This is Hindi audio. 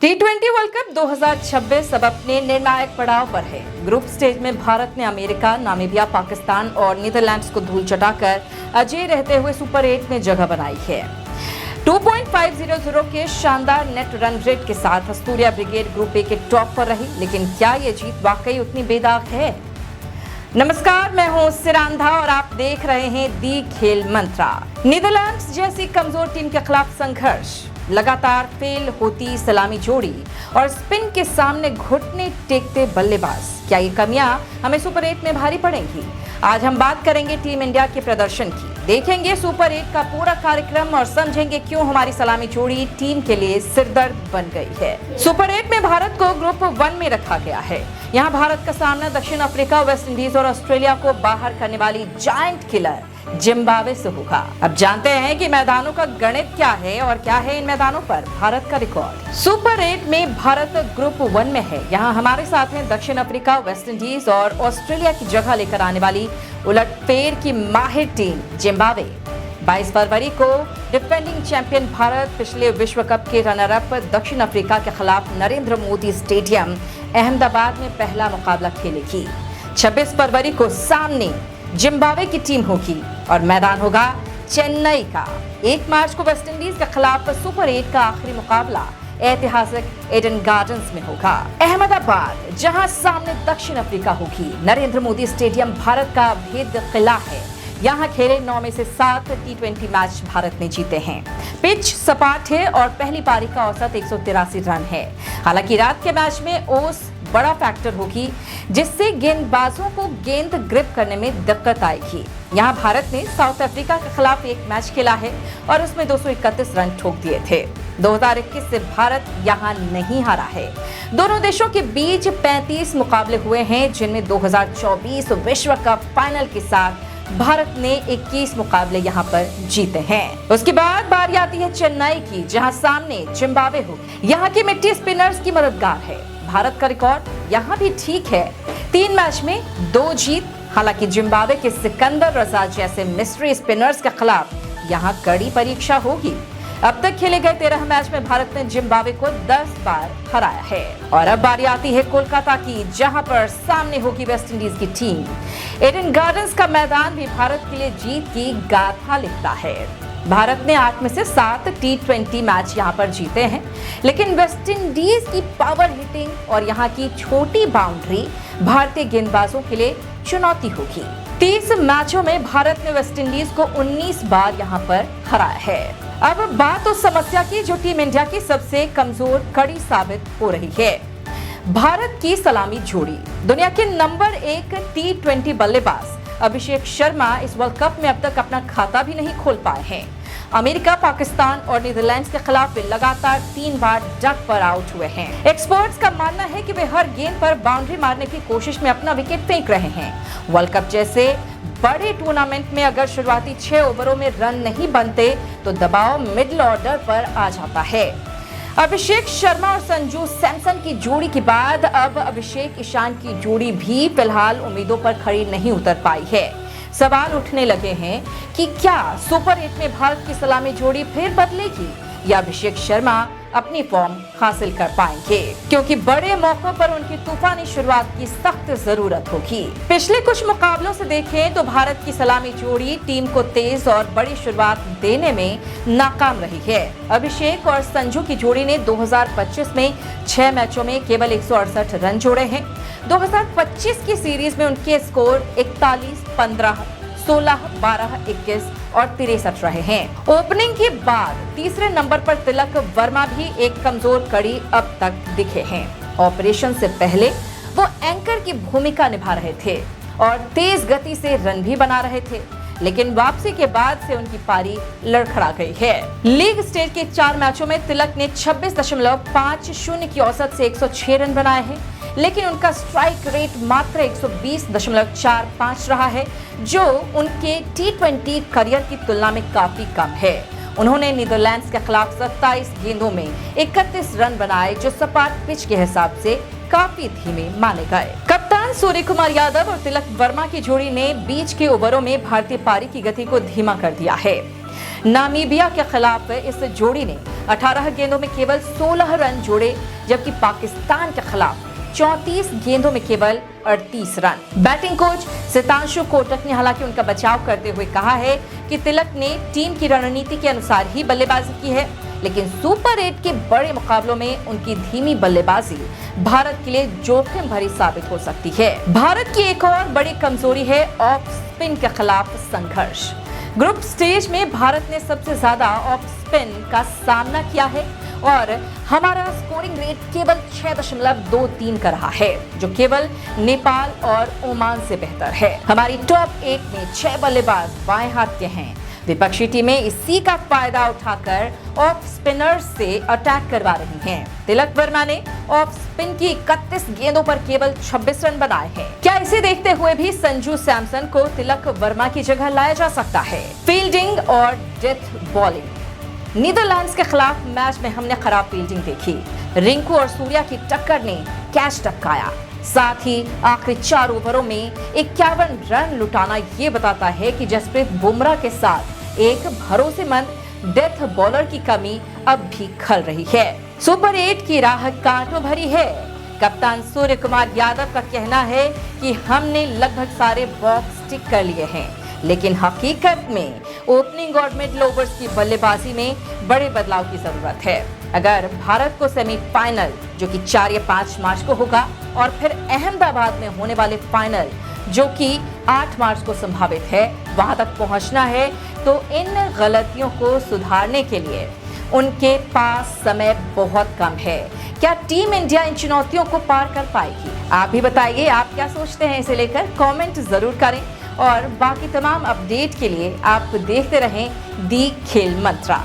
T20 वर्ल्ड कप 2026 अब अपने निर्णायक पड़ाव पर है। ग्रुप स्टेज में भारत ने अमेरिका, नामीबिया, पाकिस्तान और नीदरलैंड्स को धूल चटाकर अजय रहते हुए सुपर 8 में जगह बनाई है। 2.500 के शानदार नेट रन रेट के साथ अस्तूरिया ब्रिगेड ग्रुप ए के टॉप पर रही, लेकिन क्या ये जीत वाकई उतनी बेदाग है? नमस्कार, मैं हूं सिरांधा और आप देख रहे हैं दी खेल मंत्रा। नीदरलैंड्स जैसी कमजोर टीम के खिलाफ संघर्ष, लगातार फेल होती सलामी जोड़ी और स्पिन के सामने घुटने टेकते बल्लेबाज, क्या ये कमियां हमें सुपर 8 में भारी पड़ेंगी? आज हम बात करेंगे टीम इंडिया के प्रदर्शन की, देखेंगे सुपर 8 का पूरा कार्यक्रम और समझेंगे क्यों हमारी सलामी जोड़ी टीम के लिए सिरदर्द बन गई है। सुपर 8 में भारत को ग्रुप 1 में रखा गया है। यहाँ भारत का सामना दक्षिण अफ्रीका, वेस्ट इंडीज और ऑस्ट्रेलिया को बाहर करने वाली जायंट किलर जिम्बाब्वे से होगा। अब जानते हैं कि मैदानों का गणित क्या है और क्या है इन मैदानों पर भारत का रिकॉर्ड। सुपर 8 में भारत ग्रुप 1 में है। यहाँ हमारे साथ हैं दक्षिण अफ्रीका, वेस्ट इंडीज और ऑस्ट्रेलिया की जगह लेकर आने वाली उलटफेर की माहिर टीम जिम्बाब्वे। 22 फरवरी को डिफेंडिंग चैंपियन भारत पिछले विश्व कप के रनर अप दक्षिण अफ्रीका के खिलाफ नरेंद्र मोदी स्टेडियम अहमदाबाद में पहला मुकाबला खेलेगी। 26 फरवरी को सामने जिम्बाब्वे की टीम होगी और मैदान होगा चेन्नई का। 1 मार्च को वेस्ट इंडीज के खिलाफ सुपर 8 का आखिरी मुकाबला ऐतिहासिक ईडन गार्डन्स में होगा। अहमदाबाद जहां सामने दक्षिण अफ्रीका होगी। नरेंद्र मोदी स्टेडियम भारत का भेद किला है। यहाँ खेले 9 में से 7 T20 मैच भारत ने जीते हैं। पिच सपाट है और पहली पारी का औसत 183 रन है। हालांकि रात के मैच में ओस बड़ा फैक्टर होगी, जिससे गेंदबाजों को गेंद ग्रिप करने में दिक्कत आएगी। यहाँ भारत ने साउथ अफ्रीका के खिलाफ एक मैच खेला है और उसमें 231 रन ठोक दिए थे। 2021 से भारत यहाँ नहीं हारा है। दोनों देशों के बीच 35 मुकाबले हुए हैं, जिनमें 2024 विश्व कप फाइनल के साथ भारत ने 21 मुकाबले यहाँ पर जीते हैं। उसके बाद बारी आती है चेन्नई की, जहाँ सामने जिम्बाब्वे हो। यहाँ की मिट्टी स्पिनर्स की मददगार है। भारत का रिकॉर्ड यहाँ भी ठीक है, 3 मैच में 2 जीत। हालांकि जिम्बाब्वे के सिकंदर रजा जैसे मिस्ट्री स्पिनर्स के खिलाफ यहाँ कड़ी परीक्षा होगी। अब तक खेले गए 13 मैच में भारत ने जिम्बाब्वे को 10 बार हराया है। और अब बारी आती है कोलकाता की, जहां पर सामने होगी वेस्ट इंडीज की टीम। ईडन गार्डन्स का मैदान भी भारत के लिए जीत की गाथा लिखता है। भारत ने 8 में से 7 T20 मैच यहां पर जीते हैं, लेकिन वेस्ट इंडीज की पावर हिटिंग और यहां की छोटी बाउंड्री भारतीय गेंदबाजों के लिए चुनौती होगी। 30 मैचों में भारत ने वेस्ट इंडीज को 19 बार यहां पर हराया है। अब बात उस समस्या की जो टीम इंडिया की सबसे कमजोर कड़ी साबित हो रही है, भारत की सलामी जोड़ी। दुनिया के नंबर 1 T20 बल्लेबाज अभिषेक शर्मा इस वर्ल्ड कप में अब तक अपना खाता भी नहीं खोल पाए हैं। अमेरिका, पाकिस्तान और नीदरलैंड्स के खिलाफ वे लगातार 3 बार डक पर आउट हुए हैं। एक्सपर्ट्स का मानना है कि वे हर गेंद पर बाउंड्री मारने की कोशिश में अपना विकेट फेंक रहे हैं। वर्ल्ड कप जैसे बड़े टूर्नामेंट में अगर शुरुआती 6 ओवरों में रन नहीं बनते तो दबाव मिडिल ऑर्डर पर आ जाता है। अभिषेक शर्मा और संजू सैमसन की जोड़ी के बाद अब अभिषेक ईशान की जोड़ी भी फिलहाल उम्मीदों पर खड़ी नहीं उतर पाई है। सवाल उठने लगे हैं कि क्या सुपर 8 में भारत की सलामी जोड़ी फिर बदलेगी या अभिषेक शर्मा अपनी फॉर्म हासिल कर पाएंगे, क्योंकि बड़े मौकों पर उनकी तूफानी शुरुआत की सख्त जरूरत होगी। पिछले कुछ मुकाबलों से देखें तो भारत की सलामी जोड़ी टीम को तेज और बड़ी शुरुआत देने में नाकाम रही है। अभिषेक और संजू की जोड़ी ने 2025 में 6 मैचों में केवल 168 रन जोड़े हैं। 2025 की सीरीज में उनके स्कोर 41, 15, 16, 12, 21 और 63 रहे हैं। ओपनिंग के बाद तीसरे नंबर पर तिलक वर्मा भी एक कमजोर कड़ी अब तक दिखे हैं। ऑपरेशन से पहले वो एंकर की भूमिका निभा रहे थे और तेज गति से रन भी बना रहे थे, लेकिन वापसी के बाद से उनकी पारी लड़खड़ा गई है। लीग स्टेज के 4 मैचों में तिलक ने 26.50 की औसत से 106 रन बनाए हैं, लेकिन उनका स्ट्राइक रेट मात्र 120.45 रहा है, जो उनके T20 करियर की तुलना में काफी कम है। उन्होंने नीदरलैंड्स के खिलाफ 27 गेंदों में 31 रन बनाए, जो सपाट पिच के हिसाब से काफी धीमे माने गए। कप्तान सूर्य कुमार यादव और तिलक वर्मा की जोड़ी ने बीच के ओवरों में भारतीय पारी की गति को धीमा कर दिया है। नामीबिया के खिलाफ इस जोड़ी ने 18 गेंदों में केवल 16 रन जोड़े, जबकि पाकिस्तान के खिलाफ 34 गेंदों में केवल 38 run. Batting coach Sitanshu Kotak ने हालांकि उनका बचाव करते हुए कहा है कि तिलक ने टीम की रणनीति के अनुसार ही बल्लेबाजी की है, लेकिन सुपर 8 के बड़े मुकाबलों में उनकी धीमी बल्लेबाजी भारत के लिए जोखिम भरी साबित हो सकती है। भारत की एक और बड़ी कमजोरी है ऑफ स्पिन के खिलाफ संघर्ष। ग्रुप स्टेज में भारत ने सबसे ज्यादा ऑफ स्पिन का सामना किया है और हमारा स्कोरिंग रेट केवल 6.23 का रहा है, जो केवल नेपाल और ओमान से बेहतर है। हमारी टॉप 8 में 6 बल्लेबाज बाएं हाथ के हैं। विपक्षी टीमें इसी का फायदा उठाकर ऑफ स्पिनर्स से अटैक करवा रही हैं। तिलक वर्मा ने ऑफ स्पिन की 31 गेंदों पर केवल 26 रन बनाए हैं। क्या इसे देखते हुए भी संजू सैमसन को तिलक वर्मा की जगह लाया जा सकता है? फील्डिंग और डेथ बॉलिंग। नीदरलैंड्स के खिलाफ मैच में हमने खराब फील्डिंग देखी। रिंकू और सूर्या की टक्कर ने कैच टपकाया। साथ ही आखिरी 4 ओवरों में 51 रन लुटाना ये बताता है कि जसप्रीत बुमराह के साथ एक भरोसेमंद डेथ बॉलर की कमी अब भी खल रही है। सुपर 8 की राह कांटों भरी है। कप्तान सूर्य कुमार यादव का कहना है कि हमने लगभग सारे बॉक्स टिक कर लिए हैं, लेकिन हकीकत में ओपनिंग और मिडिल ओवर्स की बल्लेबाजी में बड़े बदलाव की जरूरत है। अगर भारत को सेमीफाइनल, जो कि 4 या 5 मार्च को होगा, और फिर अहमदाबाद में होने वाले फाइनल, जो कि 8 मार्च को संभावित है, वहां तक पहुंचना है, तो इन गलतियों को सुधारने के लिए उनके पास समय बहुत कम है। क्या टीम इंडिया इन चुनौतियों को पार कर पाएगी? आप भी बताइए, आप क्या सोचते हैं इसे लेकर? कमेंट जरूर करें और बाकी तमाम अपडेट के लिए आप देखते रहें दी खेल मंत्रा।